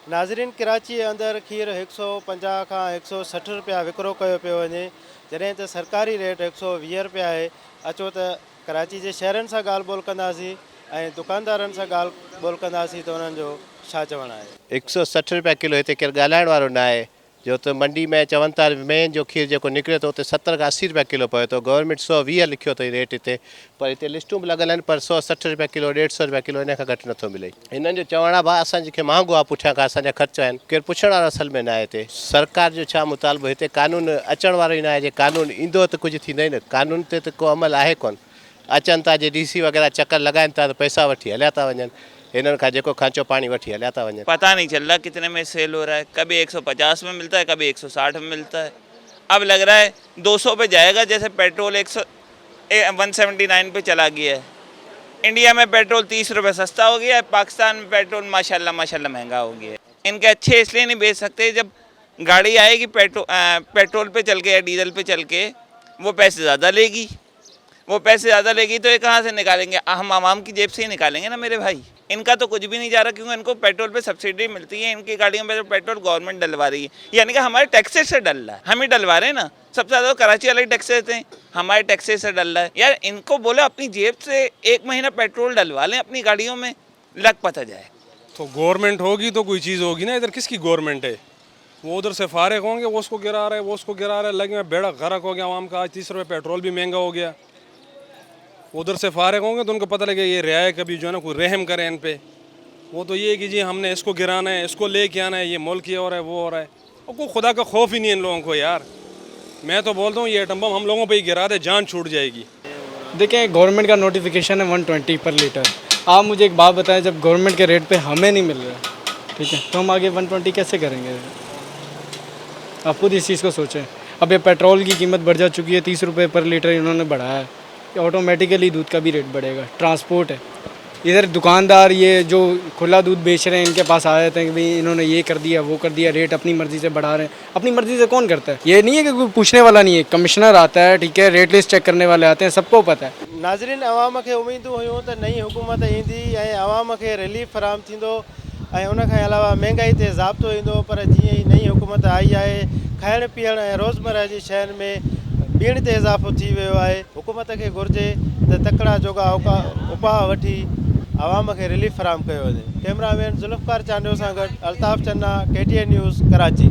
नाज़रीन, कराची अंदर खीर 150 खां 160 रुपया विकिरो कयो पियो वञे, जॾहिं त सरकारी रेट 120 रुपया आहे। अचो त कराची जे शहरनि सां ॻाल्हि ॿोल कंदासीं ऐं दुकानदारनि सां ॻाल्हि ॿोल कंदासीं त उन्हनि जो छा चवणु आहे। 160 रुपया किलो हिते केरु ॻाल्हाइण वारो न आहे। जो त मंडी में चवनि था मेन जो खीर जेको निकिरे थो उते 70 खां 80 रुपया किलो पए थो। गवर्नमेंट 120 लिखियो अथई रेट हिते, पर हिते लिस्टूं बि लॻल आहिनि, पर 160 रुपया किलो 150 रुपया किलो इन खां घटि नथो मिले। हिननि जो चवण आहे भाउ असां जेके महांगो आहे पुठियां खां असांजा ख़र्च आहिनि, केरु पुछण वारो असल में न आहे हिते। सरकार जो छा मुतालबो, हिते कानून अचण वारो ई न आहे। जे कानून ईंदो त कुझु थींदो ई न, कानून ते त को अमल आहे कोन। अचनि था जे DC वग़ैरह चकर लगाइनि था त पैसा वठी हलिया था वञनि, इन्होंने का जेको खांचो पानी वठी हलिया था वञनि। पता नहीं चल रहा कितने में सेल हो रहा है, कभी 150 में मिलता है, कभी 160 में मिलता है। अब लग रहा है 200 पे जाएगा, जैसे पेट्रोल 179 पे चला गया है। इंडिया में पेट्रोल 30 रुपये सस्ता हो गया है, पाकिस्तान में पेट्रोल माशाल्लाह महंगा हो गया है। इनके अच्छे इसलिए नहीं बेच सकते, जब गाड़ी आएगी पेट्रोल पे चल के या डीजल पे चल के वो पैसे ज़्यादा लेगी। वो पैसे ज़्यादा लेगी तो ये कहाँ से निकालेंगे? हम आवाम की जेब से ही निकालेंगे ना मेरे भाई। इनका तो कुछ भी नहीं जा रहा, क्योंकि इनको पेट्रोल पे सब्सिडी मिलती है। इनकी गाड़ियों में पेट्रोल गवर्नमेंट डलवा रही है, यानी कि हमारे टैक्सेस से डल रहा है। हम ही डलवा रहे हैं ना, सबसे ज़्यादा कराची वाले टैक्सेस देते हैं, हमारे टैक्सेस से डल रहा है। यार इनको बोले अपनी जेब से 1 महीना पेट्रोल डलवा लें अपनी गाड़ियों में, लग पता जाए। तो गवर्नमेंट होगी तो कोई चीज़ होगी ना। इधर किसकी गवर्नमेंट है? वो उधर से फारिग होंगे, वो उसको गिरा रहे, वो उसको गिरा रहे, लगे में बेड़ा गर्क हो गया आवाम का। आज 30 रुपये पेट्रोल भी महंगा हो गया। उधर से फारिग होंगे तो उनको पता लगे ये रियाय कभी जो है ना कोई रहम करे इन पे। वो तो ये है कि जी हमने इसको गिराना है, इसको लेके आना है, ये मुल्क ये हो रहा है वो हो रहा है। और कोई खुदा का खौफ ही नहीं है इन लोगों को यार। मैं तो बोलता हूँ ये एटम बम हम लोगों पे ही गिरा दे, जान छूट जाएगी। देखें, गवर्नमेंट का नोटिफिकेशन है 120 पर लीटर। आप मुझे एक बात बताएं, जब गवर्नमेंट के रेट पे हमें नहीं मिल रहा, ठीक है, तो हम आगे 120 कैसे करेंगे? आप खुद इस चीज़ को सोचें। अब ये पेट्रोल की कीमत बढ़ जा चुकी है, 30 रुपये पर लीटर इन्होंने बढ़ाया है, ऑटोमेटिकली दूध का भी रेट बढ़ेगा। ट्रांसपोर्ट है, इधर दुकानदार ये जो खुला दूध बेच रहे हैं इनके पास आ जाते हैं कि भाई इन्होंने ये कर दिया वो कर दिया, रेट अपनी मर्ज़ी से बढ़ा रहे हैं। अपनी मर्ज़ी से कौन करता है? ये नहीं है कि कोई पूछने वाला नहीं है, कमिश्नर आता है, ठीक है, रेट लिस्ट चेक करने वाले आते हैं, सबको पता है। नाज़रीन, अवाम खे उम्मीदूं हुयूं त नई हुकूमत ईंदी ऐं अवाम खे रिलीफ फराहम थींदो ऐं उन खां अलावा महांगाई ते ज़ाब्तो ईंदो, पर जीअं ई नई हुकूमत आई आहे, खाइण पीअण ऐं रोज़मर्रा जी शयुनि में ॿीण ते इज़ाफ़ो थी वियो आहे। हुकूमत खे घुरिजे त तकिड़ा जोगा उपाउ वठी आवाम खे रिलीफ फराहम कयो वञे। कैमरामैन ज़ुल्फ़कार चांडियो सां गॾु अल्ताफ़ चन्ना, KTN न्यूज़, कराची।